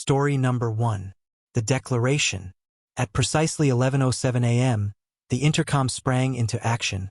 Story number 1. The Declaration. At precisely 11:07 a.m., the intercom sprang into action,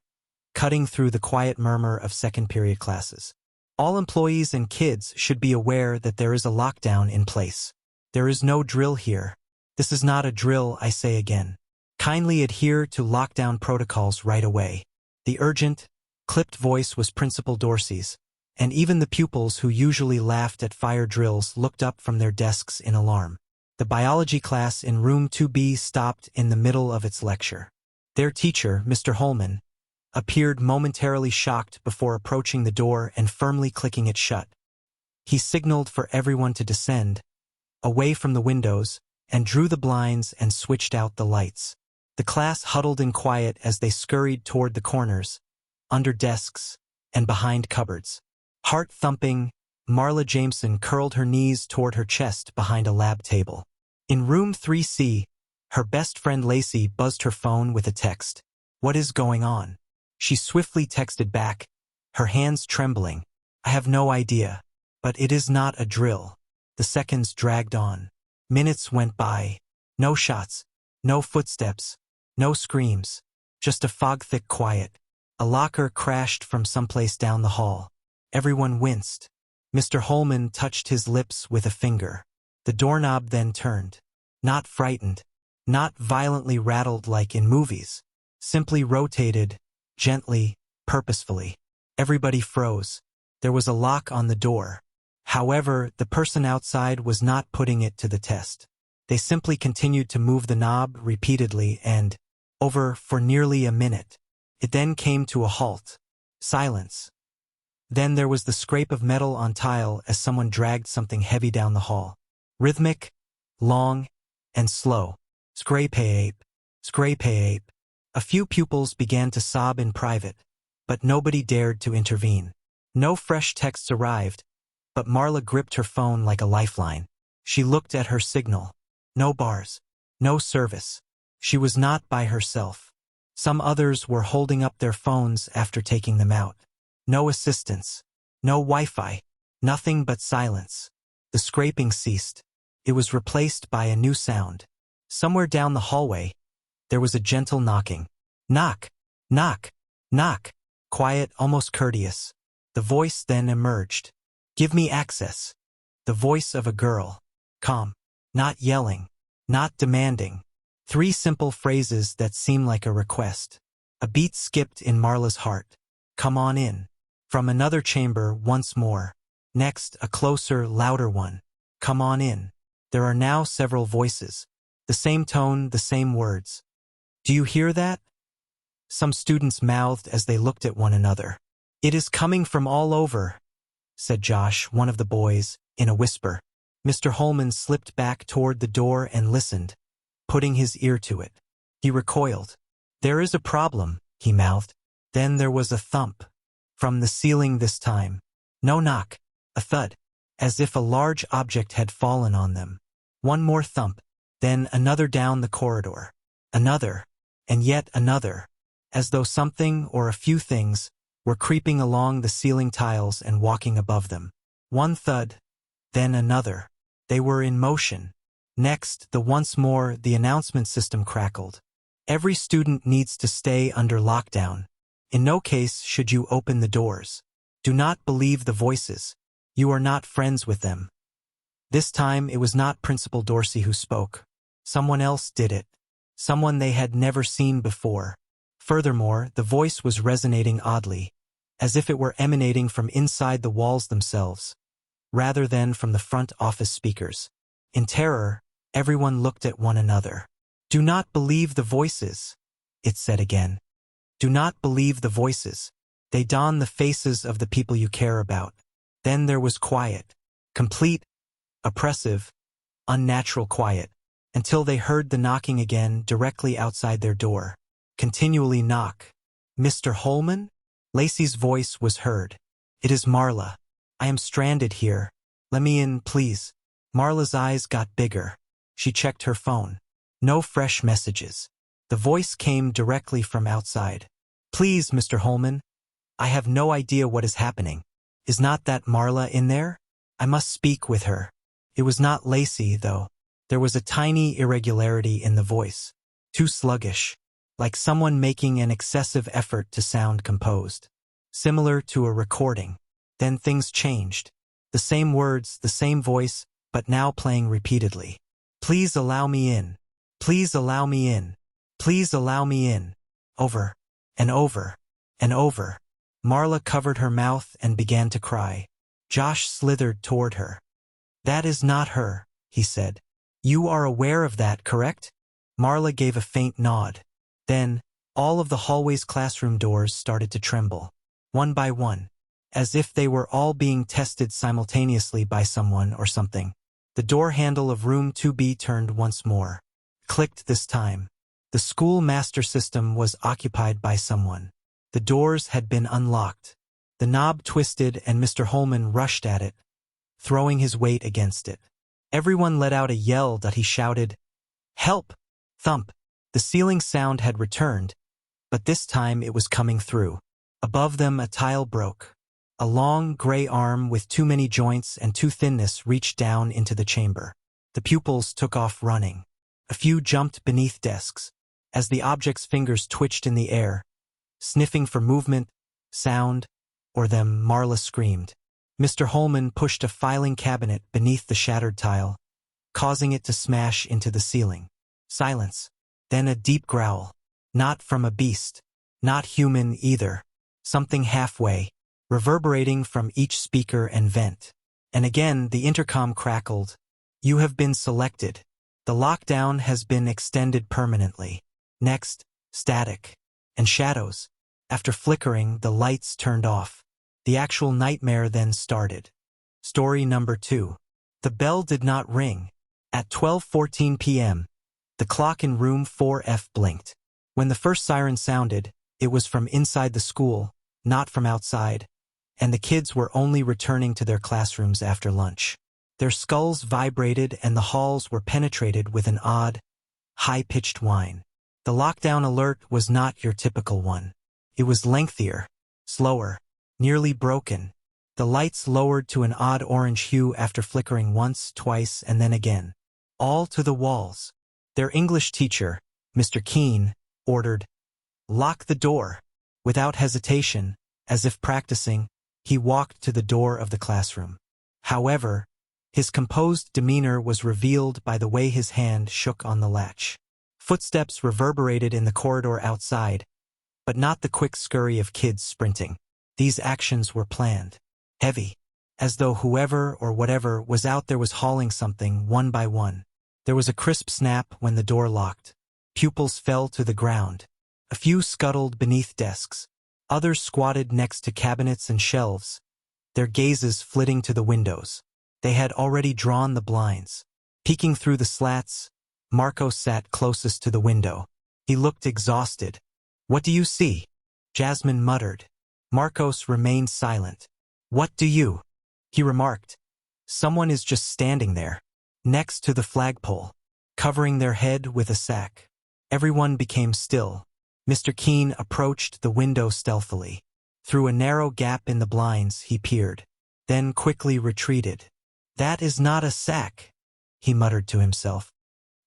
cutting through the quiet murmur of second-period classes. All employees and kids should be aware that there is a lockdown in place. There is no drill here. This is not a drill, I say again. Kindly adhere to lockdown protocols right away. The urgent, clipped voice was Principal Dorsey's, and even the pupils who usually laughed at fire drills looked up from their desks in alarm. The biology class in room 2B stopped in the middle of its lecture. Their teacher, Mr. Holman, appeared momentarily shocked before approaching the door and firmly clicking it shut. He signaled for everyone to descend, away from the windows, and drew the blinds and switched out the lights. The class huddled in quiet as they scurried toward the corners, under desks, and behind cupboards. Heart-thumping, Marla Jameson curled her knees toward her chest behind a lab table. In room 3C, her best friend Lacey buzzed her phone with a text. "What is going on?" She swiftly texted back, her hands trembling. "I have no idea, but it is not a drill." The seconds dragged on. Minutes went by. No shots, no footsteps, no screams, just a fog-thick quiet. A locker crashed from someplace down the hall. Everyone winced. Mr. Holman touched his lips with a finger. The doorknob then turned. Not frightened, not violently rattled like in movies. Simply rotated, gently, purposefully. Everybody froze. There was a lock on the door. However, the person outside was not putting it to the test. They simply continued to move the knob repeatedly and, over for nearly a minute. It then came to a halt. Silence. Then there was the scrape of metal on tile as someone dragged something heavy down the hall. Rhythmic, long, and slow. Scrape-ape, scrape-ape. A few pupils began to sob in private, but nobody dared to intervene. No fresh texts arrived, but Marla gripped her phone like a lifeline. She looked at her signal. No bars. No service. She was not by herself. Some others were holding up their phones after taking them out. No assistance. No Wi-Fi. Nothing but silence. The scraping ceased. It was replaced by a new sound. Somewhere down the hallway, there was a gentle knocking. Knock, knock, knock. Quiet, almost courteous. The voice then emerged. "Give me access." The voice of a girl. Calm. Not yelling. Not demanding. 3 simple phrases that seemed like a request. A beat skipped in Marla's heart. "Come on in." From another chamber once more. Next, a closer, louder one. "Come on in." There are now several voices. The same tone, the same words. "Do you hear that?" Some students mouthed as they looked at one another. "It is coming from all over," said Josh, one of the boys, in a whisper. Mr. Holman slipped back toward the door and listened, putting his ear to it. He recoiled. "There is a problem," he mouthed. Then there was a thump. From the ceiling this time. No knock. A thud. As if a large object had fallen on them. One more thump. Then another down the corridor. Another. And yet another. As though something, or a few things, were creeping along the ceiling tiles and walking above them. One thud. Then another. They were in motion. Next, once more, the announcement system crackled. Every student needs to stay under lockdown. In no case should you open the doors. Do not believe the voices. You are not friends with them. This time it was not Principal Dorsey who spoke. Someone else did it. Someone they had never seen before. Furthermore, the voice was resonating oddly, as if it were emanating from inside the walls themselves, rather than from the front office speakers. In terror, everyone looked at one another. "Do not believe the voices," it said again. "Do not believe the voices. They don the faces of the people you care about." Then there was quiet. Complete, oppressive, unnatural quiet, until they heard the knocking again directly outside their door. Continually knock. "Mr. Holman?" Lacey's voice was heard. "It is Marla. I am stranded here. Let me in, please." Marla's eyes got bigger. She checked her phone. No fresh messages. The voice came directly from outside. "Please, Mr. Holman. I have no idea what is happening. Is not that Marla in there? I must speak with her." It was not Lacey, though. There was a tiny irregularity in the voice, too sluggish, like someone making an excessive effort to sound composed. Similar to a recording. Then things changed. The same words, the same voice, but now playing repeatedly. Please allow me in. Please allow me in. Please allow me in. Over and over and over. Marla covered her mouth and began to cry. Josh slithered toward her. That is not her, he said. You are aware of that, correct? Marla gave a faint nod. Then, all of the hallway's classroom doors started to tremble. One by one. As if they were all being tested simultaneously by someone or something. The door handle of room 2B turned once more. Clicked this time. The school master system was occupied by someone. The doors had been unlocked. The knob twisted and Mr. Holman rushed at it, throwing his weight against it. Everyone let out a yell that he shouted, "Help!" Thump. The ceiling sound had returned, but this time it was coming through. Above them a tile broke. A long, gray arm with too many joints and too thinness reached down into the chamber. The pupils took off running. A few jumped beneath desks, as the object's fingers twitched in the air, sniffing for movement, sound, or them. Marla screamed. Mr. Holman pushed a filing cabinet beneath the shattered tile, causing it to smash into the ceiling. Silence. Then a deep growl. Not from a beast. Not human either. Something halfway, reverberating from each speaker and vent. And again the intercom crackled. You have been selected. The lockdown has been extended permanently. Next, static. And shadows. After flickering, the lights turned off. The actual nightmare then started. Story number 2. The bell did not ring. At 12:14 p.m., the clock in room 4F blinked. When the first siren sounded, it was from inside the school, not from outside, and the kids were only returning to their classrooms after lunch. Their skulls vibrated and the halls were penetrated with an odd, high-pitched whine. The lockdown alert was not your typical one. It was lengthier, slower, nearly broken. The lights lowered to an odd orange hue after flickering once, twice, and then again. All to the walls. Their English teacher, Mr. Keene, ordered, "Lock the door." Without hesitation, as if practicing, he walked to the door of the classroom. However, his composed demeanor was revealed by the way his hand shook on the latch. Footsteps reverberated in the corridor outside, but not the quick scurry of kids sprinting. These actions were planned. Heavy. As though whoever or whatever was out there was hauling something one by one. There was a crisp snap when the door locked. Pupils fell to the ground. A few scuttled beneath desks. Others squatted next to cabinets and shelves, their gazes flitting to the windows. They had already drawn the blinds. Peeking through the slats, Marcos sat closest to the window. He looked exhausted. "What do you see?" Jasmine muttered. Marcos remained silent. "What do you?" he remarked. "Someone is just standing there, next to the flagpole, covering their head with a sack." Everyone became still. Mr. Keene approached the window stealthily. Through a narrow gap in the blinds he peered, then quickly retreated. "That is not a sack," he muttered to himself.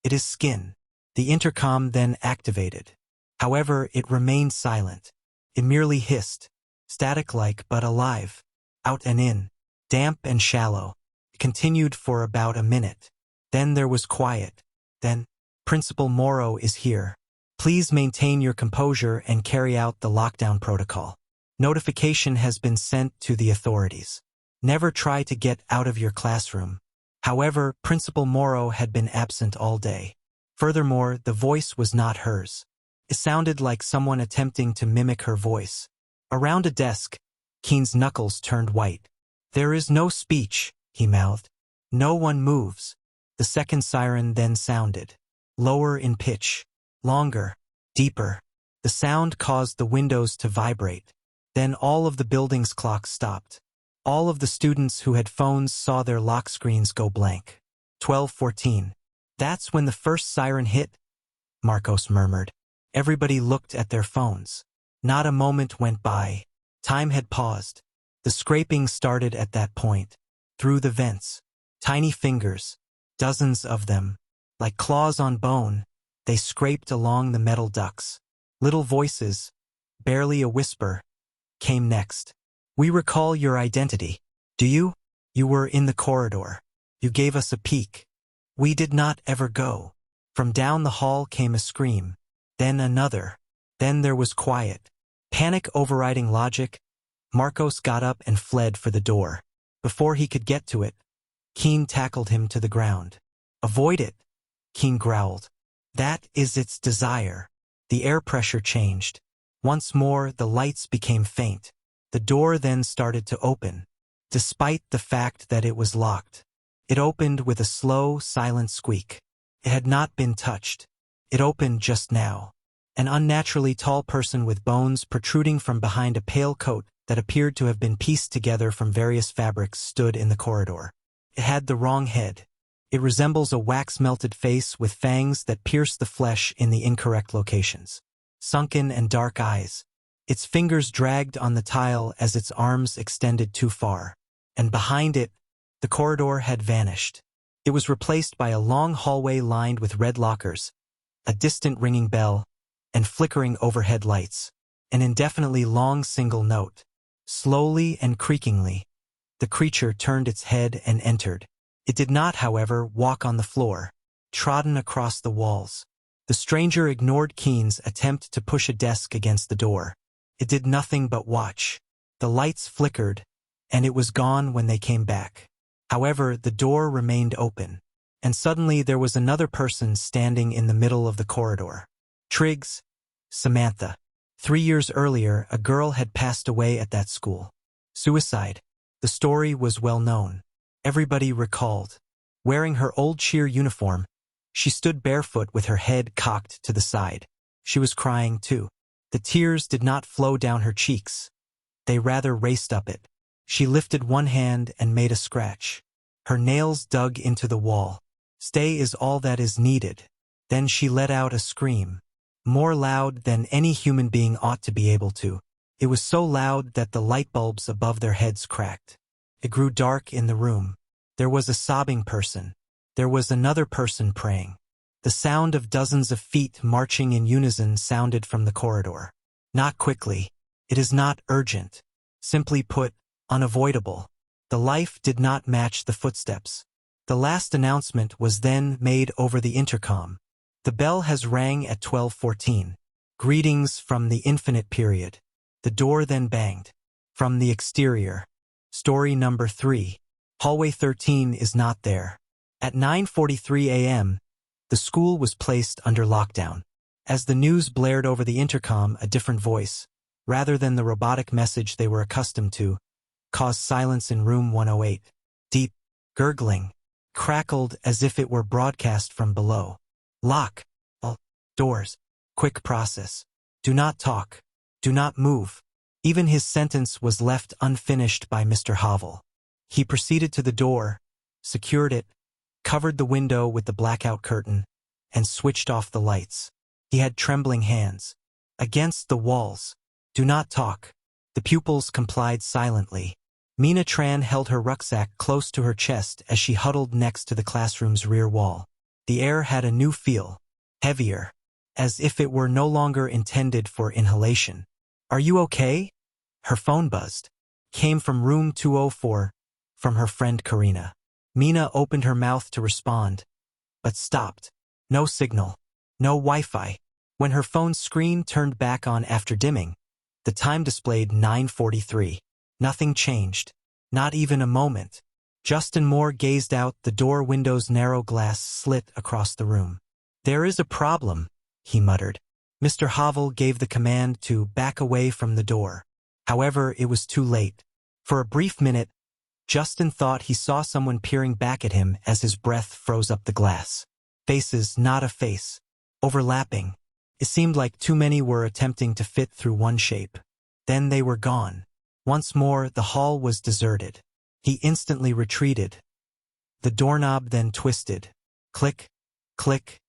"It is skin." The intercom then activated. However, it remained silent. It merely hissed, static-like but alive. Out and in, damp and shallow. It continued for about a minute. Then there was quiet. Then, "Principal Morrow is here. Please maintain your composure and carry out the lockdown protocol. Notification has been sent to the authorities. Never try to get out of your classroom." However, Principal Morrow had been absent all day. Furthermore, the voice was not hers. It sounded like someone attempting to mimic her voice. Around a desk, Keene's knuckles turned white. "There is no speech," he mouthed. "No one moves." The second siren then sounded. Lower in pitch. Longer. Deeper. The sound caused the windows to vibrate. Then all of the building's clocks stopped. All of the students who had phones saw their lock screens go blank. 12:14. "That's when the first siren hit," Marcos murmured. Everybody looked at their phones. Not a moment went by. Time had paused. The scraping started at that point. Through the vents. Tiny fingers, dozens of them, like claws on bone, they scraped along the metal ducts. Little voices, barely a whisper, came next. "We recall your identity. Do you? You were in the corridor. You gave us a peek. We did not ever go." From down the hall came a scream, then another. Then there was quiet. Panic overriding logic, Marcos got up and fled for the door. Before he could get to it, Keen tackled him to the ground. "Avoid it," Keen growled. "That is its desire." The air pressure changed. Once more, the lights became faint. The door then started to open, despite the fact that it was locked. It opened with a slow, silent squeak. It had not been touched. It opened just now. An unnaturally tall person with bones protruding from behind a pale coat that appeared to have been pieced together from various fabrics stood in the corridor. It had the wrong head. It resembles a wax-melted face with fangs that pierce the flesh in the incorrect locations. Sunken and dark eyes. Its fingers dragged on the tile as its arms extended too far. And behind it, the corridor had vanished. It was replaced by a long hallway lined with red lockers, a distant ringing bell, and flickering overhead lights. An indefinitely long single note. Slowly and creakingly, the creature turned its head and entered. It did not, however, walk on the floor, trodden across the walls. The stranger ignored Keen's attempt to push a desk against the door. It did nothing but watch. The lights flickered, and it was gone when they came back. However, the door remained open, and suddenly there was another person standing in the middle of the corridor. Triggs, Samantha. 3 years earlier, a girl had passed away at that school. Suicide. The story was well known. Everybody recalled. Wearing her old cheer uniform, she stood barefoot with her head cocked to the side. She was crying too. The tears did not flow down her cheeks. They rather raced up it. She lifted one hand and made a scratch. Her nails dug into the wall. "Stay is all that is needed." Then she let out a scream. More loud than any human being ought to be able to. It was so loud that the light bulbs above their heads cracked. It grew dark in the room. There was a sobbing person. There was another person praying. The sound of dozens of feet marching in unison sounded from the corridor. Not quickly. It is not urgent. Simply put, unavoidable. The life did not match the footsteps. The last announcement was then made over the intercom. "The bell has rang at 12:14. Greetings from the infinite period." The door then banged. From the exterior. Story number 3. Hallway 13 is not there. At 9:43 a.m., the school was placed under lockdown. As the news blared over the intercom, a different voice, rather than the robotic message they were accustomed to, caused silence in room 108. Deep, gurgling, crackled as if it were broadcast from below. "Lock all doors. Quick process. Do not talk. Do not move." Even his sentence was left unfinished by Mr. Havel. He proceeded to the door, secured it, covered the window with the blackout curtain, and switched off the lights. He had trembling hands. Against the walls. "Do not talk." The pupils complied silently. Mina Tran held her rucksack close to her chest as she huddled next to the classroom's rear wall. The air had a new feel, heavier, as if it were no longer intended for inhalation. "Are you okay?" Her phone buzzed. Came from room 204, from her friend Karina. Mina opened her mouth to respond, but stopped. No signal. No Wi-Fi. When her phone's screen turned back on after dimming, the time displayed 9:43. Nothing changed. Not even a moment. Justin Moore gazed out the door window's narrow glass slit across the room. "There is a problem," he muttered. Mr. Havel gave the command to back away from the door. However, it was too late. For a brief minute, Justin thought he saw someone peering back at him as his breath froze up the glass. Faces, not a face. Overlapping. It seemed like too many were attempting to fit through one shape. Then they were gone. Once more, the hall was deserted. He instantly retreated. The doorknob then twisted. Click, click,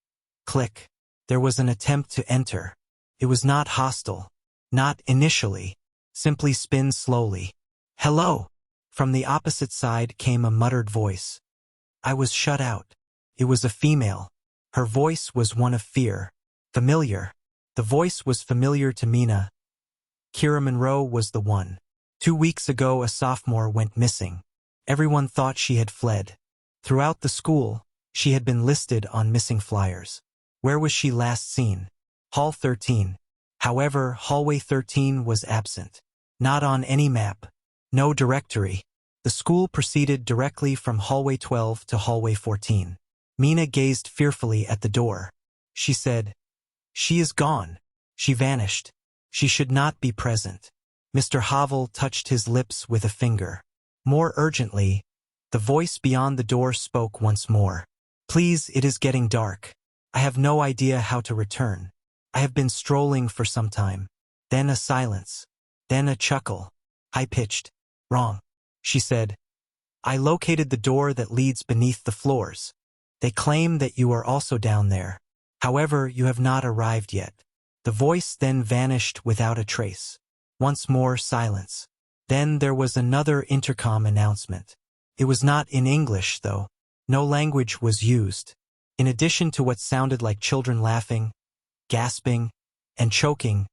click. There was an attempt to enter. It was not hostile. Not initially. Simply spin slowly. "Hello!" From the opposite side came a muttered voice. I was shut out. It was a female. Her voice was one of fear. Familiar. The voice was familiar to Mina. Kira Monroe was the one. 2 weeks ago a sophomore went missing. Everyone thought she had fled. Throughout the school, she had been listed on missing flyers. Where was she last seen? Hall 13. However, hallway 13 was absent. Not on any map. No directory. The school proceeded directly from hallway 12 to hallway 14. Mina gazed fearfully at the door. She said, "She is gone. She vanished. She should not be present." Mr. Havel touched his lips with a finger. More urgently, the voice beyond the door spoke once more. "Please, it is getting dark. I have no idea how to return. I have been strolling for some time." Then a silence. Then a chuckle. High-pitched. "Wrong," she said. "I located the door that leads beneath the floors. They claim that you are also down there. However, you have not arrived yet." The voice then vanished without a trace. Once more silence. Then there was another intercom announcement. It was not in English, though. No language was used. In addition to what sounded like children laughing, gasping, and choking,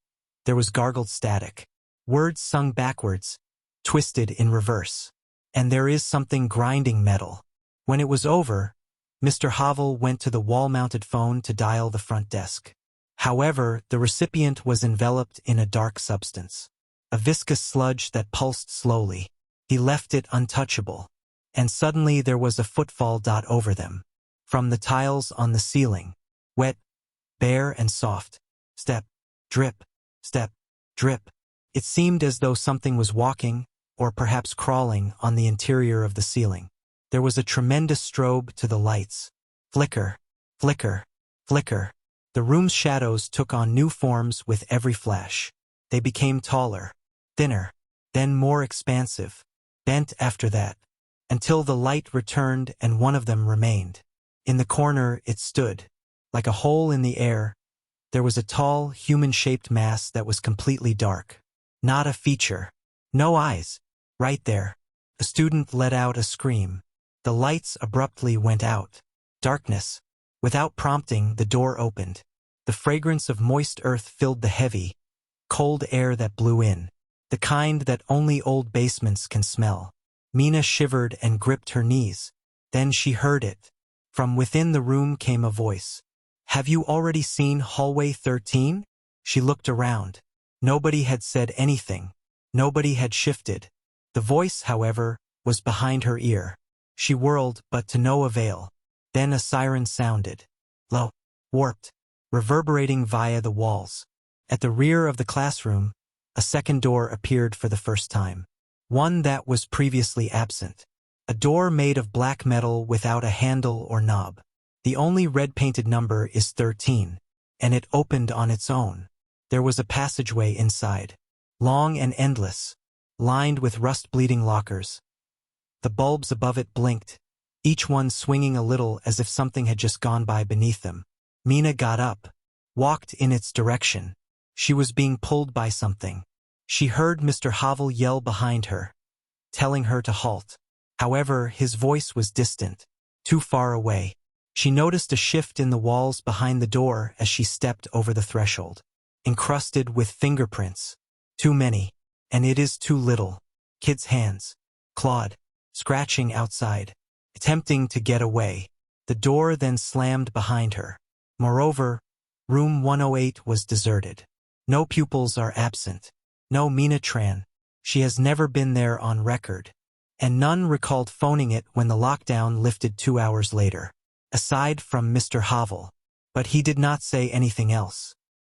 there was gargled static. Words sung backwards, twisted in reverse. "And there is something grinding metal." When it was over, Mr. Havel went to the wall-mounted phone to dial the front desk. However, the recipient was enveloped in a dark substance. A viscous sludge that pulsed slowly. He left it untouchable. And suddenly there was a footfall dot over them. From the tiles on the ceiling. Wet, bare and soft. Step, drip, step, drip. It seemed as though something was walking, or perhaps crawling, on the interior of the ceiling. There was a tremendous strobe to the lights. Flicker, flicker, flicker. The room's shadows took on new forms with every flash. They became taller, thinner, then more expansive, bent after that, until the light returned and one of them remained. In the corner it stood. Like a hole in the air, there was a tall, human-shaped mass that was completely dark. Not a feature. No eyes. Right there. A student let out a scream. The lights abruptly went out. Darkness. Without prompting, the door opened. The fragrance of moist earth filled the heavy, cold air that blew in. The kind that only old basements can smell. Mina shivered and gripped her knees. Then she heard it. From within the room came a voice. "Have you already seen hallway 13? She looked around. Nobody had said anything. Nobody had shifted. The voice, however, was behind her ear. She whirled, but to no avail. Then a siren sounded. Low, warped, reverberating via the walls. At the rear of the classroom, a second door appeared for the first time. One that was previously absent. A door made of black metal without a handle or knob. The only red-painted number is 13, and it opened on its own. There was a passageway inside, long and endless, lined with rust-bleeding lockers. The bulbs above it blinked, each one swinging a little as if something had just gone by beneath them. Mina got up, walked in its direction. She was being pulled by something. She heard Mr. Havel yell behind her, telling her to halt. However, his voice was distant, too far away. She noticed a shift in the walls behind the door as she stepped over the threshold. Encrusted with fingerprints. Too many. And it is too little. Kids' hands. Clawed. Scratching outside. Attempting to get away. The door then slammed behind her. Moreover, room 108 was deserted. No pupils are absent. No Mina Tran. She has never been there on record. And none recalled phoning it when the lockdown lifted 2 hours later. Aside from Mr. Havel. But he did not say anything else.